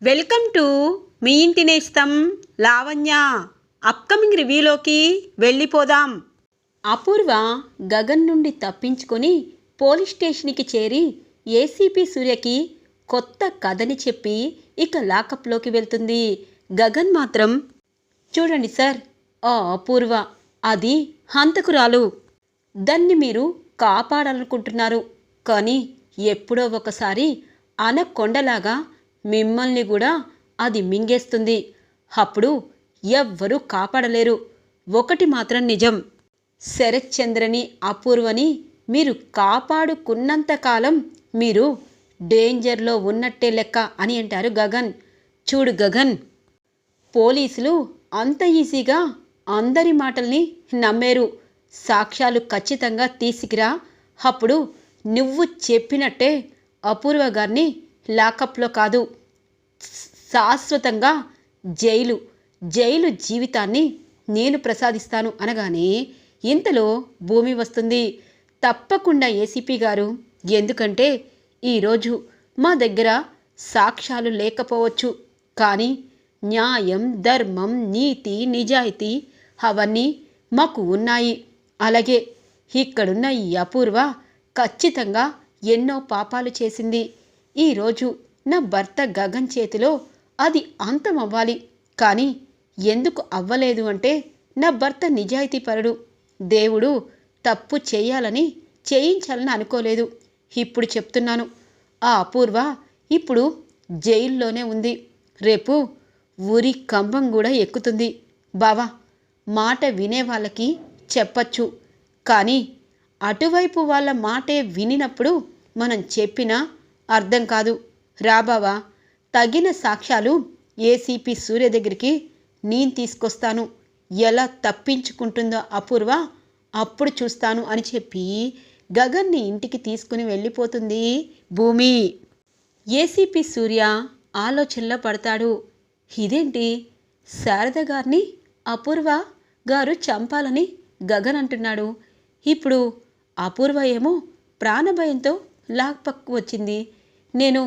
Welcome to me ఇంటి నేస్తం Lavanya. Upcoming రివ్యూలోకి వెళ్ళిపోదాం. అపూర్వ గగన్ నుండి తప్పించుకొని పోలీస్ స్టేషన్కి చేరి ఏసీపీ సూర్యకి కొత్త కథని చెప్పి ఇక లాకప్లోకి వెళ్తుంది. గగన్ మాత్రం, చూడండి సార్, ఆ అపూర్వ అది హంతకురాలు. దాన్ని మీరు కాపాడాలనుకుంటున్నారు, కానీ ఎప్పుడో ఒకసారి అనకొండలాగా మిమ్మల్ని కూడా అది మింగేస్తుంది. అప్పుడు ఎవ్వరూ కాపాడలేరు. ఒకటి మాత్రం నిజం, శరత్చంద్రని అపూర్వని మీరు కాపాడుకున్నంతకాలం మీరు డేంజర్లో ఉన్నట్టే లెక్క అని అంటారు గగన్. చూడు గగన్, పోలీసులు అంత ఈజీగా అందరి మాటల్ని నమ్మేరు. సాక్ష్యాలు ఖచ్చితంగా తీసుకురా, అప్పుడు నువ్వు చెప్పినట్టే అపూర్వ గారిని లాకప్లో కాదు, శాశ్వతంగా జైలు జీవితాన్ని నేను ప్రసాదిస్తాను అనగానే ఇంతలో భూమి వస్తుంది. తప్పకుండా ఏసీపీ గారు, ఎందుకంటే ఈరోజు మా దగ్గర సాక్ష్యాలు లేకపోవచ్చు, కానీ న్యాయం, ధర్మం, నీతి, నిజాయితీ అవన్నీ మాకు ఉన్నాయి. అలాగే ఇక్కడున్న ఈ అపూర్వ ఖచ్చితంగా ఎన్నో పాపాలు చేసింది. ఈరోజు నా భర్త గగన్ చేతిలో అది అంతమవ్వాలి. కానీ ఎందుకు అవ్వలేదు అంటే నా భర్త నిజాయితీపరుడు. దేవుడు తప్పు చేయించాలని అనుకోలేదు. ఇప్పుడు చెప్తున్నాను, ఆ అపూర్వ ఇప్పుడు జైల్లోనే ఉంది. రేపు ఊరి కంబం కూడా ఎక్కుతుంది. బావా, మాట వినే వాళ్ళకి చెప్పచ్చు, కానీ అటువైపు వాళ్ళ మాటే వినినప్పుడు మనం చెప్పినా అర్థం కాదు. రాబావా, తగిన సాక్ష్యాలు ఏసీపీ సూర్య దగ్గరికి నేను తీసుకొస్తాను. ఎలా తప్పించుకుంటుందో అపూర్వ అప్పుడు చూస్తాను అని చెప్పి గగన్ని ఇంటికి తీసుకుని వెళ్ళిపోతుంది భూమి. ఏసీపీ సూర్య ఆలోచనలో పడతాడు. ఇదేంటి, శారద గారిని అపూర్వ గారు చంపాలని గగన్ అంటున్నాడు. ఇప్పుడు అపూర్వ ఏమో ప్రాణభయంతో లాక్పక్కు వచ్చింది. నేను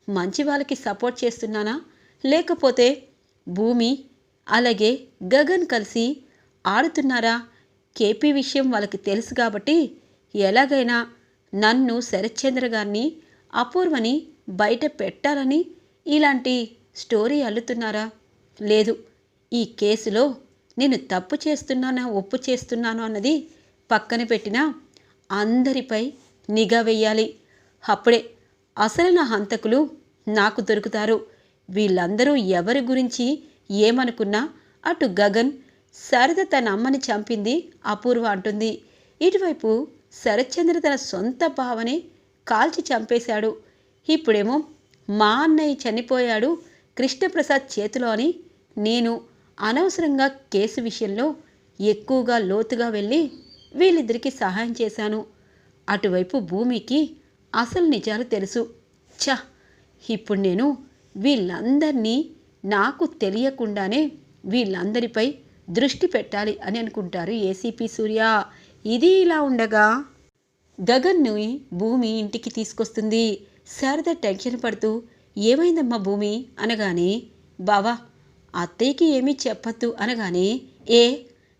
మంచి వాళ్ళకి సపోర్ట్ చేస్తున్నానా, లేకపోతే భూమి అలాగే గగన్ కలిసి ఆడుతున్నారా? కేపీ విషయం వాళ్ళకి తెలుసు కాబట్టి ఎలాగైనా నన్ను, శరత్చంద్ర గారిని, అపూర్వని బయట పెట్టాలని ఇలాంటి స్టోరీ అల్లుతున్నారా? లేదు, ఈ కేసులో నేను తప్పు చేస్తున్నానా ఒప్పు చేస్తున్నాను అన్నది పక్కన పెట్టినా అందరిపై నిఘా వెయ్యాలి. అప్పుడే అసలైన హంతకులు నాకు దొరుకుతారు. వీళ్ళందరూ ఎవరి గురించి ఏమనుకున్నా అటు గగన్, శారద తన అమ్మని చంపింది అపూర్వ అంటుంది. ఇటువైపు శరత్చంద్ర తన సొంత భావనే కాల్చి చంపేశాడు. ఇప్పుడేమో మా అన్నయ్య చనిపోయాడు కృష్ణప్రసాద్ చేతిలో అని నేను అనవసరంగా కేసు విషయంలో ఎక్కువగా లోతుగా వెళ్ళి వీళ్ళిద్దరికీ సహాయం చేశాను. అటువైపు భూమికి అసలు నిజాలు తెలుసు. ఇప్పుడు నేను వీళ్ళందరినీ నాకు తెలియకుండానే వీళ్ళందరిపై దృష్టి పెట్టాలి అని అనుకుంటారు ఏసీపీ సూర్య. ఇది ఇలా ఉండగా గగన్ని భూమి ఇంటికి తీసుకొస్తుంది. శారద టెన్షన్ పడుతూ, ఏమైందమ్మా భూమి అనగానే, బావా అత్తయ్యకి ఏమీ చెప్పద్దు అనగానే,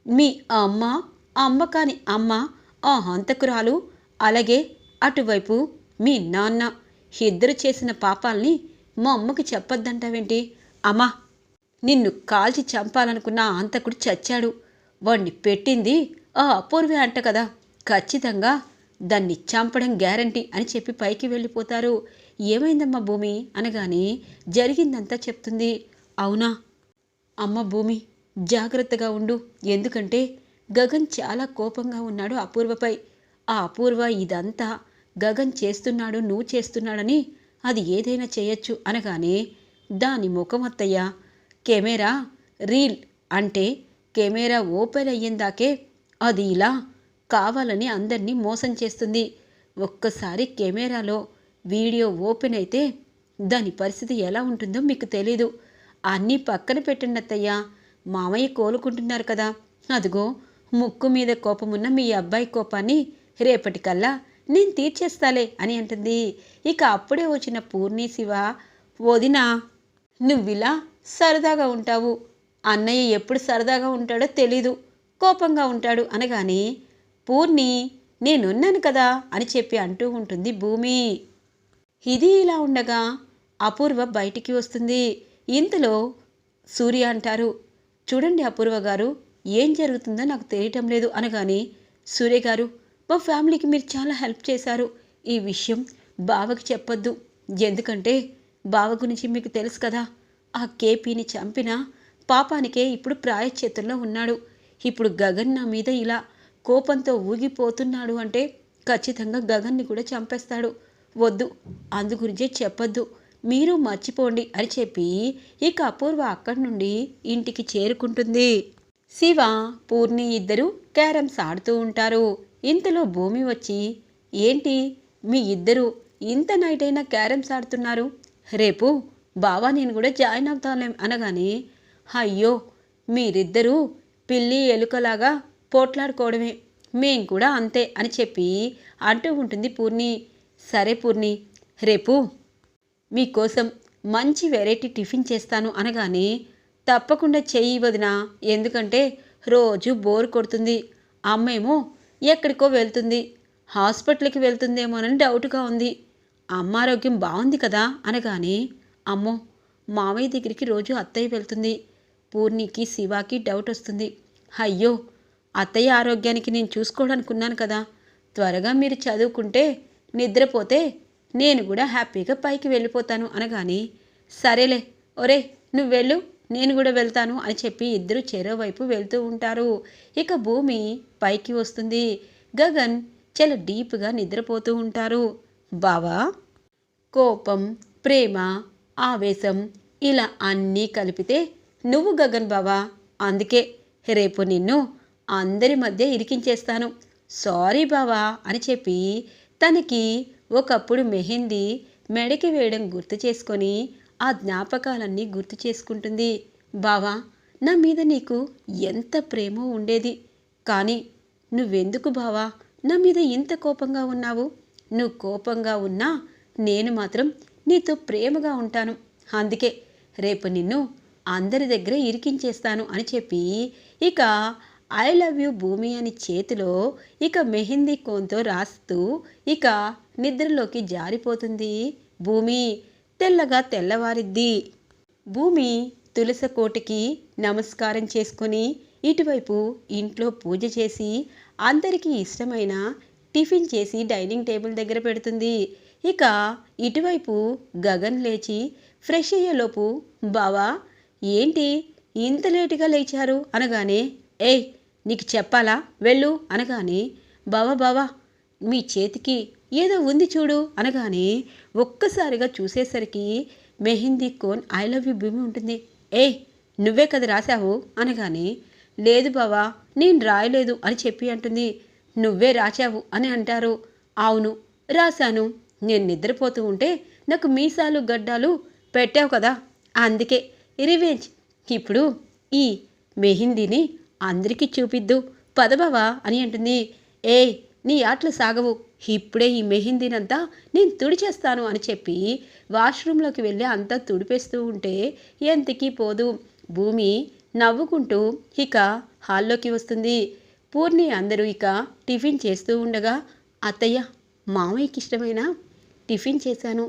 మీ అమ్మ కాని అమ్మ ఆ హంతకురాలు, అలాగే అటువైపు మీ నాన్న ఇద్దరు చేసిన పాపాల్ని మా అమ్మకి చెప్పొద్దంటావేంటి? అమ్మా, నిన్ను కాల్చి చంపాలనుకున్న హంతకుడు చచ్చాడు. వాణ్ణి పెట్టింది ఆ అపూర్వే అంట కదా, ఖచ్చితంగా దాన్ని చంపడం గ్యారంటీ అని చెప్పి పైకి వెళ్ళిపోతారు. ఏమైందమ్మా భూమి అనగానే జరిగిందంతా చెప్తుంది. అవునా అమ్మ భూమి, జాగ్రత్తగా ఉండు, ఎందుకంటే గగన్ చాలా కోపంగా ఉన్నాడు అపూర్వపై. ఆ అపూర్వ ఇదంతా గగన్ చేస్తున్నాడు, నువ్వు చేస్తున్నాడని అది ఏదైనా చేయొచ్చు అనగానే, దాని ముఖమత్తయ్య కెమెరా రీల్ అంటే కెమెరా ఓపెన్ అయ్యేందాకే అది ఇలా కావాలని అందరినీ మోసం చేస్తుంది. ఒక్కసారి కెమెరాలో వీడియో ఓపెన్ అయితే దాని పరిస్థితి ఎలా ఉంటుందో మీకు తెలీదు. అన్నీ పక్కన పెట్టండి అత్తయ్య, మామయ్య కోలుకుంటున్నారు కదా, అదిగో ముక్కు మీద కోపమున్న మీ అబ్బాయి కోపాన్ని రేపటికల్లా నేను తీర్చేస్తాలే అని అంటుంది. ఇక అప్పుడే వచ్చిన పూర్ణి శివ, వదినా నువ్విలా సరదాగా ఉంటావు, అన్నయ్య ఎప్పుడు సరదాగా ఉంటాడో తెలీదు, కోపంగా ఉంటాడు అనగానే పూర్ణి నేనున్నాను కదా అని చెప్పి అంటూ ఉంటుంది భూమి. ఇది ఇలా ఉండగా అపూర్వ బయటికి వస్తుంది. ఇంతలో సూర్య అంటారు, చూడండి అపూర్వ గారు, ఏం జరుగుతుందో నాకు తెలియటం లేదు అనగానే సూర్య గారు, మా ఫ్యామిలీకి మీరు చాలా హెల్ప్ చేశారు. ఈ విషయం బావకి చెప్పొద్దు, ఎందుకంటే బావ గురించి మీకు తెలుసు కదా, ఆ కేపీని చంపిన పాపానికే ఇప్పుడు ప్రాయశ్చిత్తంలో ఉన్నాడు. ఇప్పుడు గగన్ నా మీద ఇలా కోపంతో ఊగిపోతున్నాడు అంటే ఖచ్చితంగా గగన్ని కూడా చంపేస్తాడు. వద్దు, అందు గురించే చెప్పొద్దు, మీరు మర్చిపోండి అని చెప్పి ఇక అపూర్వ అక్కడి నుండి ఇంటికి చేరుకుంటుంది. శివ, పూర్ణి ఇద్దరు క్యారమ్స్ ఆడుతూ ఉంటారు. ఇంతలో భూమి వచ్చి, ఏంటి మీ ఇద్దరు ఇంత నైట్ అయినా క్యారమ్స్ ఆడుతున్నారు, రేపు బావా నేను కూడా జాయిన్ అవుతాలేం అనగానే, అయ్యో మీరిద్దరూ పిల్లి ఎలుకలాగా పోట్లాడుకోవడమే, మేం కూడా అంతే అని చెప్పి అంటూ ఉంటుంది పూర్ణి. సరే పూర్ణి, రేపు మీకోసం మంచి వెరైటీ టిఫిన్ చేస్తాను అనగానే, తప్పకుండా చెయ్యి వదినా, ఎందుకంటే రోజు బోర్ కొడుతుంది, అమ్మేమో ఎక్కడికో వెళ్తుంది, హాస్పిటల్కి వెళ్తుందేమోనని డౌట్గా ఉంది, అమ్మ ఆరోగ్యం బాగుంది కదా అనగానే, అమ్మో మామయ్య దగ్గరికి రోజు అత్తయ్య వెళ్తుంది, పూర్ణికి శివాకి డౌట్ వస్తుంది, అయ్యో అత్తయ్య ఆరోగ్యానికి నేను చూసుకోవడానుకున్నాను కదా, త్వరగా మీరు చదువుకుంటే నిద్రపోతే నేను కూడా హ్యాపీగా పైకి వెళ్ళిపోతాను అనగానే, సరేలే ఒరే నువ్వు వెళ్ళు, నేను కూడా వెళ్తాను అని చెప్పి ఇద్దరు చెరోవైపు వెళ్తూ ఉంటారు. ఇక భూమి పైకి వస్తుంది. గగన్ చాలా డీప్గా నిద్రపోతూ ఉంటారు. బావా, కోపం, ప్రేమ, ఆవేశం ఇలా అన్నీ కలిపితే నువ్వు గగన్ బావా, అందుకే రేపు నిన్ను అందరి మధ్య ఇరికించేస్తాను, సారీ బావా అని చెప్పి తనకి ఒకప్పుడు మెహందీ మెడకి వేయడం గుర్తు చేసుకొని ఆ జ్ఞాపకాలన్నీ గుర్తు చేసుకుంటుంది. బావా, నా మీద నీకు ఎంత ప్రేమ ఉండేది, కానీ నువ్వెందుకు బావా నా మీద ఇంత కోపంగా ఉన్నావు, నువ్వు కోపంగా ఉన్నా నేను మాత్రం నీతో ప్రేమగా ఉంటాను, అందుకే రేపు నిన్ను అందరి దగ్గర ఇరికించేస్తాను అని చెప్పి ఇక ఐ లవ్ యూ భూమి అని చేతిలో ఇక మెహందీ కోన్తో రాస్తూ ఇక నిద్రలోకి జారిపోతుంది భూమి. తెల్లగా తెల్లవారిద్ది. భూమి తులసకోటికి నమస్కారం చేసుకొని ఇటువైపు ఇంట్లో పూజ చేసి అందరికీ ఇష్టమైన టిఫిన్ చేసి డైనింగ్ టేబుల్ దగ్గర పెడుతుంది. ఇక ఇటువైపు గగన్ లేచి ఫ్రెష్ అయ్యేలోపు, బావా ఏంటి ఇంత లేటుగా లేచారు అనగానే, ఏయ్ నీకు చెప్పాలా, వెళ్ళు అనగానే, బావా బావా మీ చేతికి ఏదో ఉంది చూడు అనగానే ఒక్కసారిగా చూసేసరికి mehndi cone I love you భూమి ఉంటుంది. ఏయ్ నువ్వే కదా రాశావు అనగానే, లేదు బావా నేను రాయలేదు అని చెప్పి అంటుంది. నువ్వే రాశావు అని అంటారు. అవును రాశాను, నేను నిద్రపోతూ ఉంటే నాకు మీసాలు గడ్డాలు పెట్టావు కదా, అందుకే రివెంజ్, ఇప్పుడు ఈ మెహందీని అందరికీ చూపిద్దు పదబావా అని అంటుంది. ఏయ్ నీ ఆటలు సాగవు, ఇప్పుడే ఈ మెహందీనంతా నేను తుడిచేస్తాను అని చెప్పి వాష్రూమ్లోకి వెళ్ళి అంతా తుడిపేస్తూ ఉంటే ఎంతకీ పోదు. భూమి నవ్వుకుంటూ ఇక హాల్లోకి వస్తుంది. పూర్ణి అందరూ ఇక టిఫిన్ చేస్తూ ఉండగా, అత్తయ్య మామయ్యకి ఇష్టమైన టిఫిన్ చేశాను,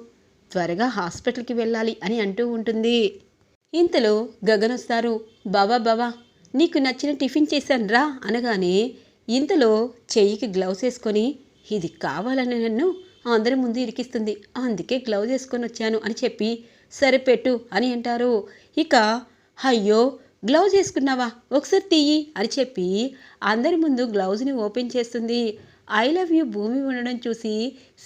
త్వరగా హాస్పిటల్కి వెళ్ళాలి అని అంటూ ఉంటుంది. ఇంతలో గగన్ వస్తారు. బావా బావా నీకు నచ్చిన టిఫిన్ చేశాను రా అనగానే, ఇంతలో చెయ్యికి గ్లౌస్ వేసుకొని, ఇది కావాలని నన్ను అందరి ముందు ఇరికిస్తుంది, అందుకే గ్లౌజ్ వేసుకొని వచ్చాను అని చెప్పి, సరే పెట్టు అని అంటారు. ఇక అయ్యో గ్లౌజ్ వేసుకున్నావా, ఒకసారి తీయి అని చెప్పి అందరి ముందు గ్లౌజ్ని ఓపెన్ చేస్తుంది. ఐ లవ్ యూ భూమి ఉండడం చూసి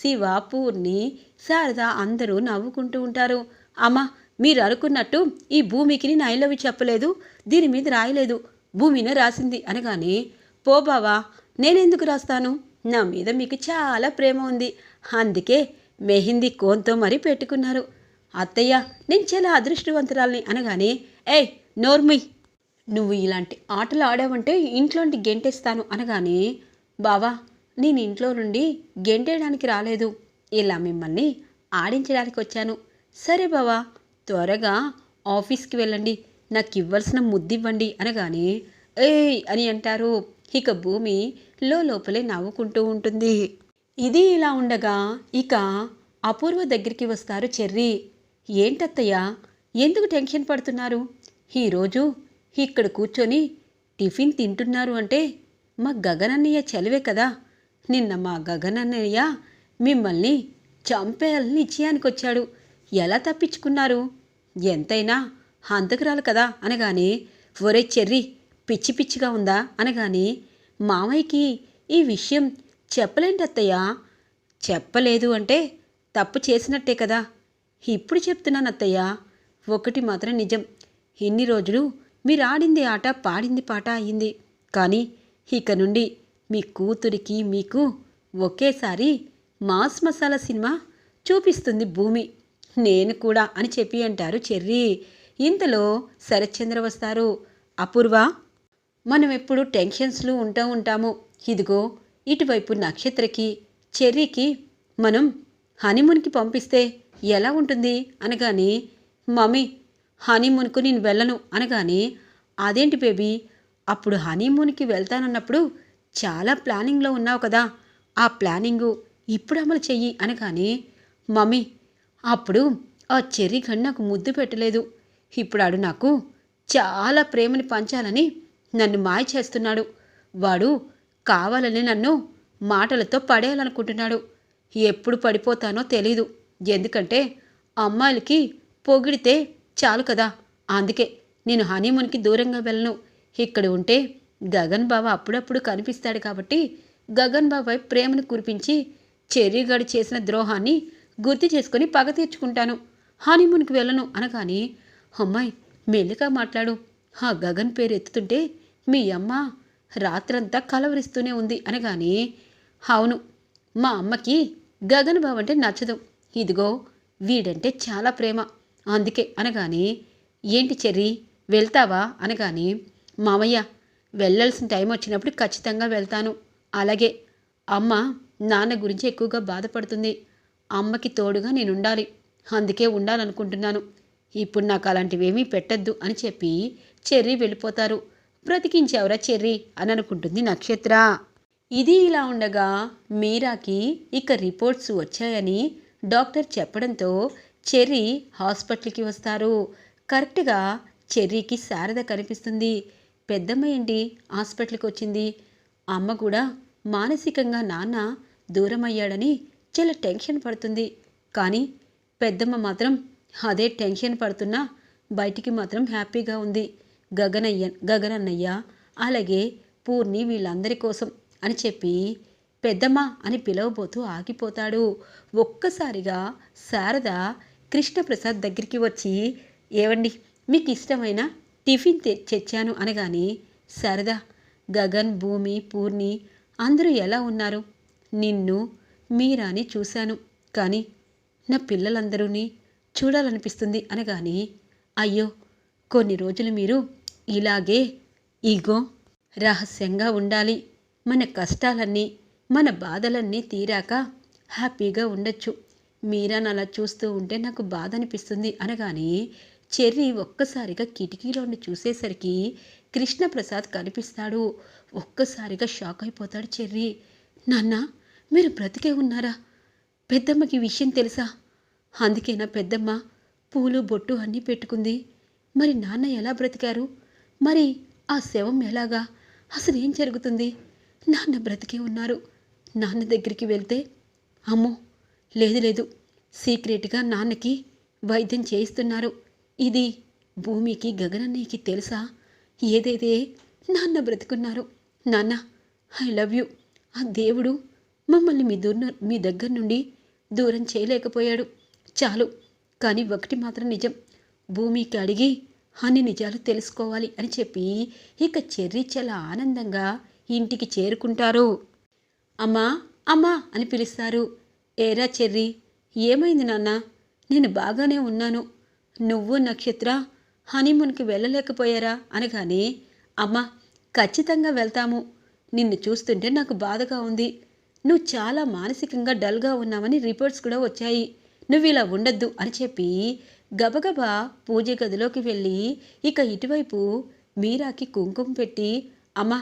శివ, పూర్ణి, శారద అందరూ నవ్వుకుంటూ ఉంటారు. అమ్మా మీరు అనుకున్నట్టు ఈ భూమికి నేను ఐ లవ్ యూ చెప్పలేదు, దీని మీద రాయలేదు, భూమినే రాసింది అనగానే, పో బావా నేనెందుకు రాస్తాను, నా మీద మీకు చాలా ప్రేమ ఉంది, అందుకే మెహందీ కోన్తో మరీ పెట్టుకున్నారు, అత్తయ్య నేను చాలా అదృష్టవంతురాల్ని అనగానే, ఏయ్ నోర్మి, నువ్వు ఇలాంటి ఆటలు ఆడావంటే ఇంట్లోంటి గెంటేస్తాను అనగానే, బావా నేను ఇంట్లో నుండి గెంటేయడానికి రాలేదు, ఇలా మిమ్మల్ని ఆడించడానికి వచ్చాను, సరే బావా త్వరగా ఆఫీస్కి వెళ్ళండి, నాకు ఇవ్వాల్సిన ముద్దివ్వండి అనగానే ఏయ్ అని అంటారు. ఇక భూమి లోపలే నవ్వుకుంటూ ఉంటుంది. ఇది ఇలా ఉండగా ఇక అపూర్వ దగ్గరికి వస్తారు చెర్రీ. ఏంటత్తయ్య, ఎందుకు టెన్షన్ పడుతున్నారు? ఈరోజు ఇక్కడ కూర్చొని టిఫిన్ తింటున్నారు అంటే మా గగనన్నయ్య చలివే కదా. నిన్న మా గగనన్నయ్య మిమ్మల్ని చంపేయాలని నిశ్చయానికి వచ్చాడు. ఎలా తప్పించుకున్నారు? ఎంతైనా హంతకురాలు కదా అనగానే ఒరే చెర్రీ, పిచ్చి పిచ్చిగా ఉందా అనగానే మామయ్యకి ఈ విషయం చెప్పలేంటత్తయ్య. చెప్పలేదు అంటే తప్పు చేసినట్టే కదా. ఇప్పుడు చెప్తున్నాను అత్తయ్య, ఒకటి మాత్రం నిజం. ఇన్ని రోజులు మీరు ఆడింది ఆట, పాడింది పాట అయింది. కానీ ఇక నుండి మీ కూతురికి మీకు ఒకేసారి మాస్ మసాలా సినిమా చూపిస్తుంది భూమి, నేను కూడా అని చెప్పి అంటారు చెర్రీ. ఇంతలో శరత్చంద్ర వస్తారు. అపూర్వ, మనం ఎప్పుడు టెన్షన్స్లో ఉంటాము. ఇదిగో ఇటువైపు నక్షత్రకి చెర్రీకి మనం హనీమూన్కి పంపిస్తే ఎలా ఉంటుంది అనగానే మమ్మీ, హనీమూన్కు నేను వెళ్ళను అనగానే అదేంటి బేబీ, అప్పుడు హనీమూన్కి వెళ్తానన్నప్పుడు చాలా ప్లానింగ్లో ఉన్నావు కదా, ఆ ప్లానింగు ఇప్పుడు అమలు చెయ్యి అనగానే మమ్మీ, అప్పుడు ఆ చెర్రీ గండి నాకు ముద్దు పెట్టలేదు. ఇప్పుడు ఆడు నాకు చాలా ప్రేమని పంచాలని నన్ను మాయ చేస్తున్నాడు. వాడు కావాలని నన్ను మాటలతో పడేయాలనుకుంటున్నాడు. ఎప్పుడు పడిపోతానో తెలీదు. ఎందుకంటే అమ్మాయిలకి పొగిడితే చాలు కదా. అందుకే నేను హనీమూన్కి దూరంగా వెళ్ళను. ఇక్కడ ఉంటే గగన్ బావ అప్పుడప్పుడు కనిపిస్తాడు కాబట్టి గగన్ బాబాయ్ ప్రేమను కురిపించి చెర్రీగాడు చేసిన ద్రోహాన్ని గుర్తు చేసుకొని పగ తీర్చుకుంటాను. హనీమూన్కి వెళ్ళను అనగానే అమ్మాయి మెల్లిగా మాట్లాడు, ఆ గగన్ పేరు ఎత్తుతుంటే మీ అమ్మ రాత్రంతా కలవరిస్తూనే ఉంది అనగానే అవును, మా అమ్మకి గగన్ బావ అంటే నచ్చదు. ఇదిగో వీడంటే చాలా ప్రేమ, అందుకే అనగానే ఏంటి చెర్రీ వెళ్తావా అనగానే మామయ్య, వెళ్ళాల్సిన టైం వచ్చినప్పుడు ఖచ్చితంగా వెళ్తాను. అలాగే అమ్మ నాన్న గురించి ఎక్కువగా బాధపడుతుంది. అమ్మకి తోడుగా నేను ఉండాలి, అందుకే ఉండాలనుకుంటున్నాను. ఇప్పుడు నాకు అలాంటివేమీ పెట్టద్దు అని చెప్పి చెర్రీ వెళ్ళిపోతారు. బ్రతికించావురా చెర్రీ అని అనుకుంటుంది నక్షత్ర. ఇది ఇలా ఉండగా మీరాకి ఇక రిపోర్ట్స్ వచ్చాయని డాక్టర్ చెప్పడంతో చెర్రీ హాస్పిటల్కి వస్తారు. కరెక్ట్గా చెర్రీకి శారద కనిపిస్తుంది. పెద్దమ్మ ఏంటి హాస్పిటల్కి వచ్చింది? అమ్మ కూడా మానసికంగా నాన్న దూరం అయ్యాడని చాలా టెన్షన్ పడుతుంది. కానీ పెద్దమ్మ మాత్రం అదే టెన్షన్ పడుతున్నా బయటికి మాత్రం హ్యాపీగా ఉంది. గగనన్నయ్య అలాగే పూర్ణి వీళ్ళందరి కోసం అని చెప్పి పెద్దమ్మ అని పిలవబోతూ ఆగిపోతాడు. ఒక్కసారిగా శారద కృష్ణప్రసాద్ దగ్గరికి వచ్చి ఏవండి మీకు ఇష్టమైన టిఫిన్ తెచ్చాను అనగానే శారద, గగన్, భూమి, పూర్ణి అందరూ ఎలా ఉన్నారు? నిన్ను మీరాని చూశాను, కానీ నా పిల్లలందరూని చూడాలనిపిస్తుంది అనగానే అయ్యో, కొన్ని రోజులు మీరు ఇలాగే ఇగో రహస్యంగా ఉండాలి. మన కష్టాలన్నీ మన బాధలన్నీ తీరాక హ్యాపీగా ఉండొచ్చు. మీరాని అలా చూస్తూ ఉంటే నాకు బాధ అనిపిస్తుంది అనగానే చెర్రీ ఒక్కసారిగా కిటికీలోని చూసేసరికి కృష్ణప్రసాద్ కనిపిస్తాడు. ఒక్కసారిగా షాక్ అయిపోతాడు చెర్రీ. నాన్న, మీరు బ్రతికే ఉన్నారా? పెద్దమ్మకి విషయం తెలుసా? అందుకేనా పెద్దమ్మ పూలు బొట్టు అన్నీ పెట్టుకుంది? మరి నాన్న ఎలా బ్రతికారు? మరి ఆ శవం ఎలాగా? అసలు ఏం జరుగుతుంది? నాన్న బ్రతికే ఉన్నారు. నాన్న దగ్గరికి వెళ్తే అమ్మో లేదు, సీక్రెట్గా నాన్నకి వైద్యం చేయిస్తున్నారు. ఇది భూమికి, గగనన్నయ్యకి తెలుసా? ఏదైతే నాన్న బ్రతుకున్నారు. నాన్న, ఐ లవ్ యూ. ఆ దేవుడు మమ్మల్ని మీ దగ్గర నుండి దూరం చేయలేకపోయాడు. చాలు. కానీ ఒకటి మాత్రం నిజం, భూమికి అడిగి అన్ని నిజాలు తెలుసుకోవాలి అని చెప్పి ఇక చెర్రీ చాలా ఆనందంగా ఇంటికి చేరుకుంటారు. అమ్మా అమ్మా అని పిలుస్తారు. ఏరా చెర్రీ, ఏమైంది నాన్న? నేను బాగానే ఉన్నాను. నువ్వు నక్షత్ర హనీమూన్కి వెళ్ళలేకపోయారా అనగానే అమ్మా, ఖచ్చితంగా వెళ్తాము. నిన్ను చూస్తుంటే నాకు బాధగా ఉంది. నువ్వు చాలా మానసికంగా డల్గా ఉన్నావని రిపోర్ట్స్ కూడా వచ్చాయి. నువ్వు ఇలా ఉండొద్దు అని చెప్పి గబగబా పూజ గదిలోకి వెళ్ళి ఇక ఇటువైపు మీరాకి కుంకుమ పెట్టి, అమ్మా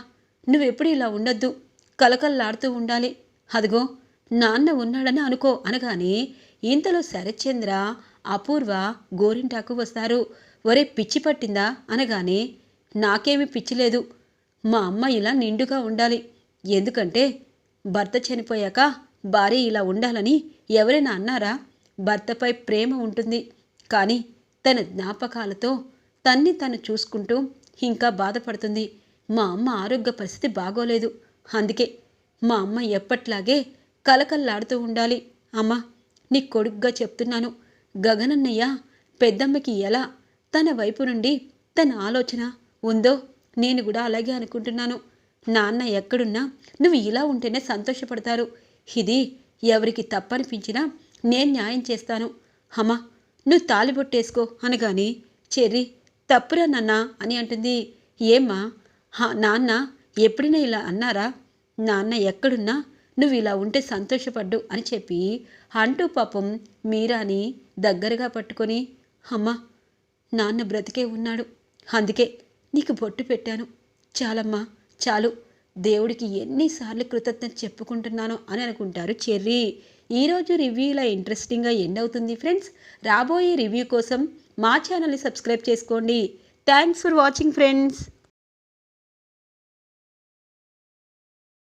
నువ్వెప్పుడు ఇలా ఉండొద్దు, కలకల్లాడుతూ ఉండాలి, అదిగో నాన్న ఉన్నాడని అనుకో అనగానే ఇంతలో శరత్చంద్ర అపూర్వ గోరింటాకు వస్తారు. ఒరే పిచ్చి పట్టిందా అనగానే నాకేమీ పిచ్చి లేదు, మా అమ్మ ఇలా నిండుగా ఉండాలి, ఎందుకంటే భర్త చనిపోయాక భార్య ఇలా ఉండాలని ఎవరైనా అన్నారా? భర్తపై ప్రేమ ఉంటుంది, కానీ తన జ్ఞాపకాలతో తను చూసుకుంటూ ఇంకా బాధపడుతుంది. మా అమ్మ ఆరోగ్య పరిస్థితి బాగోలేదు, అందుకే మా అమ్మ ఎప్పట్లాగే కలకల్లాడుతూ ఉండాలి. అమ్మ నీ కొడుగ్గా చెప్తున్నాను, గగనన్నయ్య పెద్దమ్మకి ఎలా తన వైపు నుండి తన ఆలోచన ఉందో నేను కూడా అలాగే అనుకుంటున్నాను. నాన్న ఎక్కడున్నా నువ్వు ఇలా ఉంటేనే సంతోషపడతారు. ఇది ఎవరికి తప్పనిపించినా నేను న్యాయం చేస్తాను. అమ్మా నువ్వు తాలిబొట్టేసుకో అనగానే చెర్రి తప్పురా నాన్న అని అంటుంది. ఏమ్మా నాన్న ఎప్పుడైనా ఇలా అన్నారా? నాన్న ఎక్కడున్నా నువ్వు ఇలా ఉంటే సంతోషపడ్డు అని చెప్పి అంటూ పాపం మీరాని దగ్గరగా పట్టుకొని, అమ్మా నాన్న బ్రతికే ఉన్నాడు, అందుకే నీకు బొట్టు పెట్టాను, చాలమ్మా చాలు, దేవుడికి ఎన్నిసార్లు కృతజ్ఞత చెప్పుకుంటున్నాను అని అనుకుంటారు చెర్రీ. ఈరోజు రివ్యూ ఇలా ఇంట్రెస్టింగ్గా ఎండ్ అవుతుంది ఫ్రెండ్స్. రాబోయే రివ్యూ కోసం మా ఛానల్ని సబ్స్క్రైబ్ చేసుకోండి. Thanks for watching friends.